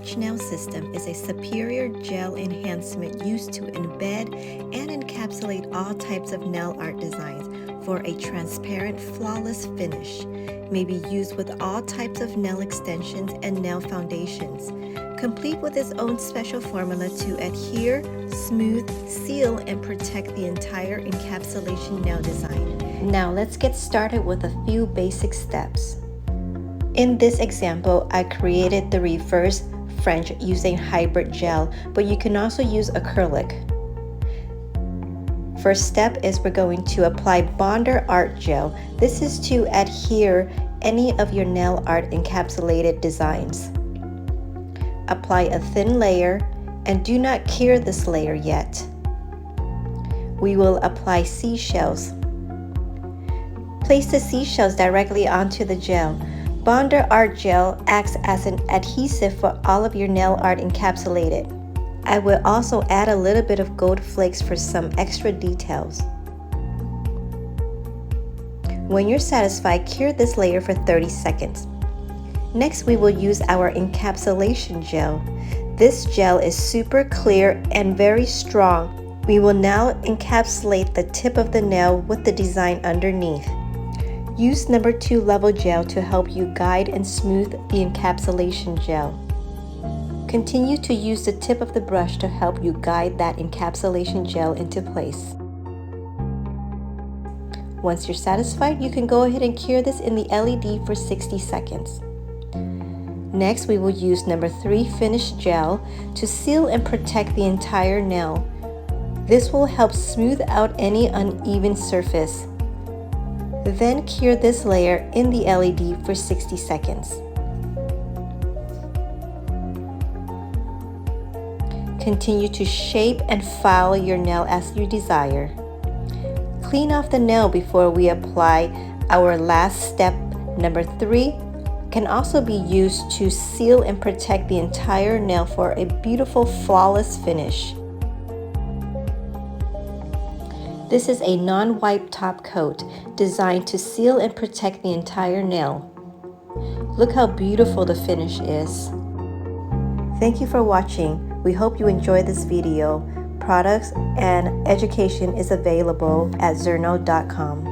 Arch Nail System is a superior gel enhancement used to embed and encapsulate all types of nail art designs for a transparent, flawless finish. May be used with all types of nail extensions and nail foundations, complete with its own special formula to adhere, smooth, seal, and protect the entire encapsulation nail design. Now let's get started with a few basic steps. In this example, I created the reverse French using hybrid gel, but you can also use acrylic. First step is we're going to apply Bonder Art Gel. This is to adhere any of your nail art encapsulated designs. Apply a thin layer and do not cure this layer yet. We will apply seashells. Place the seashells directly onto the gel. Bonder Art Gel acts as an adhesive for all of your nail art encapsulated. I will also add a little bit of gold flakes for some extra details. When you're satisfied, cure this layer for 30 seconds. Next, we will use our encapsulation gel. This gel is super clear and very strong. We will now encapsulate the tip of the nail with the design underneath. Use number 2 level gel to help you guide and smooth the encapsulation gel. Continue to use the tip of the brush to help you guide that encapsulation gel into place. Once you're satisfied, you can go ahead and cure this in the LED for 60 seconds. Next, we will use number 3 finish gel to seal and protect the entire nail. This will help smooth out any uneven surface. Then cure this layer in the LED for 60 seconds. Continue to shape and file your nail as you desire. Clean off the nail before we apply our last step. Number 3 can also be used to seal and protect the entire nail for a beautiful, flawless finish. This is a non-wipe top coat designed to seal and protect the entire nail. Look how beautiful the finish is. Thank you for watching. We hope you enjoyed this video. Products and education is available at Zurno.com.